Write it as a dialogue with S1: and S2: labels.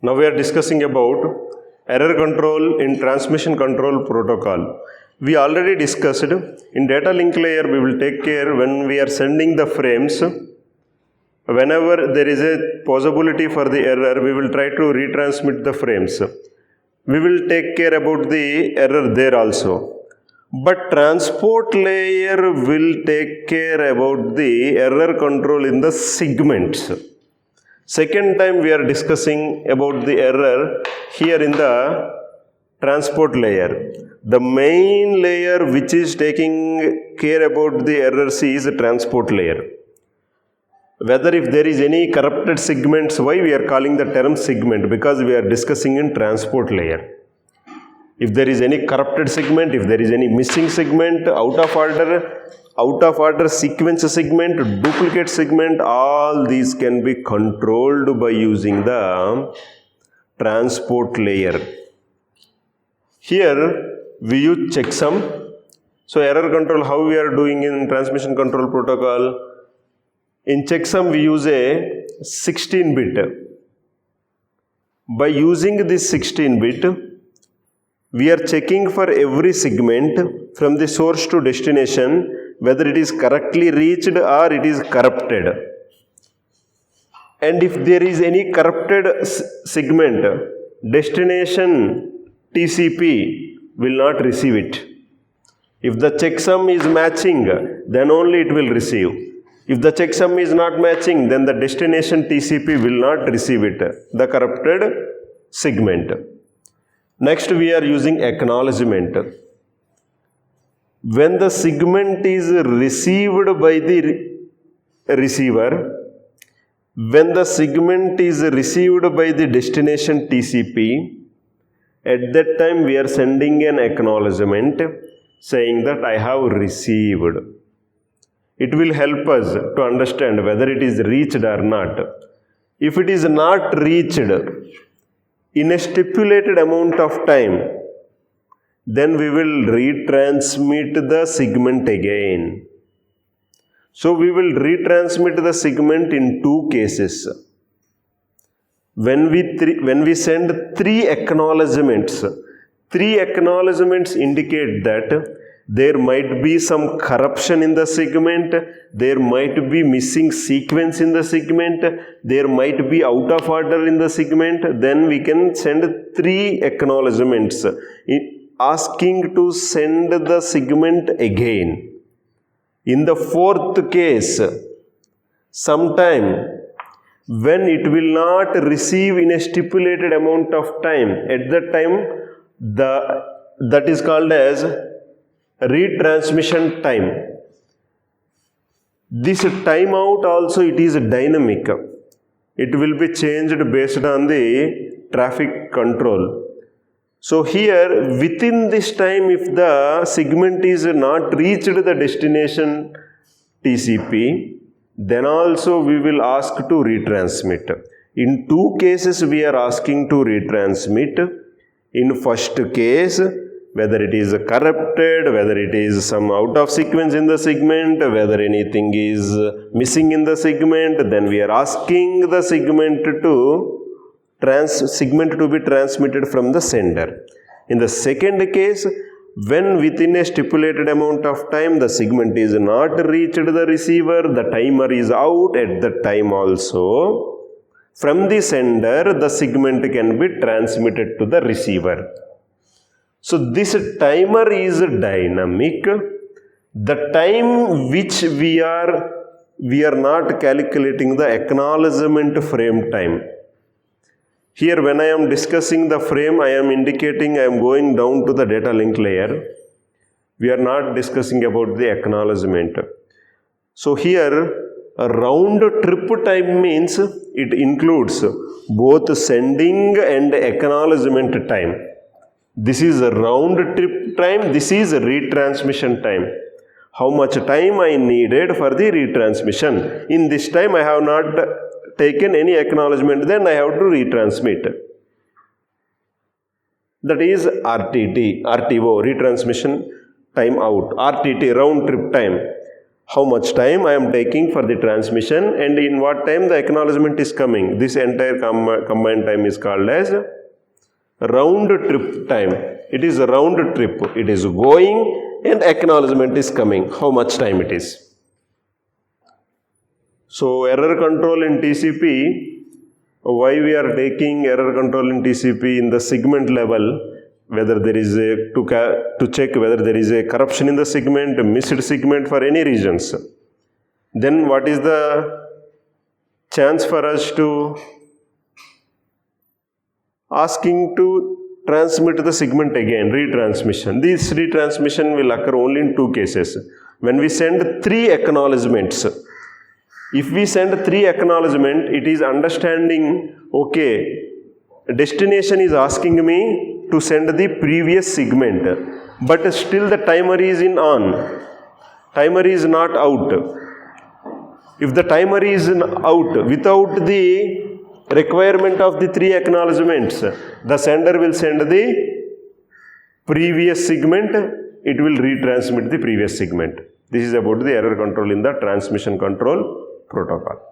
S1: Now we are discussing about error control in transmission control protocol. We already discussed in data link layer we will take care when we are sending the frames. Whenever there is a possibility for the error, we will try to retransmit the frames. We will take care about the error there also. But transport layer will take care about the error control in the segments. Second time we are discussing about the error here in the transport layer. The main layer which is taking care about the errors is the transport layer. Whether if there is any corrupted segments, why we are calling the term segment? Because we are discussing in transport layer. If there is any corrupted segment, if there is any missing segment, out of order sequence segment, duplicate segment, all these can be controlled by using the transport layer. Here we use checksum. So error control, how we are doing in transmission control protocol? In checksum we use a 16-bit. By using this 16-bit, we are checking for every segment from the source to destination whether it is correctly reached or it is corrupted. And if there is any corrupted segment, destination TCP will not receive it. If the checksum is matching, then only it will receive. If the checksum is not matching, then the destination TCP will not receive it, the corrupted segment. Next we are using acknowledgement. When the segment is received by the receiver, when the segment is received by the destination TCP, at that time we are sending an acknowledgement saying that I have received. It will help us to understand whether it is reached or not. If it is not reached in a stipulated amount of time, then we will retransmit the segment again. So we will retransmit the segment in two cases. When we send three acknowledgements indicate that there might be some corruption in the segment, there might be missing sequence in the segment, there might be out of order in the segment, then we can send three acknowledgements asking to send the segment again. In the fourth case, sometime when it will not receive in a stipulated amount of time, at that time that is called as retransmission time. This timeout also it is dynamic. It will be changed based on the traffic control. So here within this time, if the segment is not reached the destination TCP, then also we will ask to retransmit. In two cases we are asking to retransmit. In first case, whether it is corrupted, whether it is some out of sequence in the segment, whether anything is missing in the segment, then we are asking the segment to be transmitted from the sender. In the second case, when within a stipulated amount of time the segment is not reached the receiver, the timer is out, at that time also from the sender the segment can be transmitted to the receiver. So this timer is dynamic. The time which we are not calculating the acknowledgement frame time. Here when I am discussing the frame, I am indicating I am going down to the data link layer. We are not discussing about the acknowledgement. So here a round trip time means it includes both sending and acknowledgement time. This is a round trip time, this is a retransmission time. How much time I needed for the retransmission. In this time I have not taken any acknowledgement, then I have to retransmit. That is RTO, retransmission time out, RTT, round trip time. how much time I am taking for the transmission and in what time the acknowledgement is coming. This entire combined time is called as round trip time. It is a round trip. It is going and acknowledgement is coming. How much time it is. So error control in TCP, why we are taking error control in TCP in the segment level, whether there is to check whether there is a corruption in the segment, a missed segment for any reasons. Then what is the chance for us to asking to transmit the segment again, retransmission. This retransmission will occur only in two cases. When we send 3 acknowledgements. If we send 3 acknowledgements, it is understanding, okay, destination is asking me to send the previous segment, but still the timer is on. Timer is not out. If the timer is out without the requirement of the 3 acknowledgements, the sender will send the previous segment, it will retransmit the previous segment. This is about the error control in the transmission control protocol.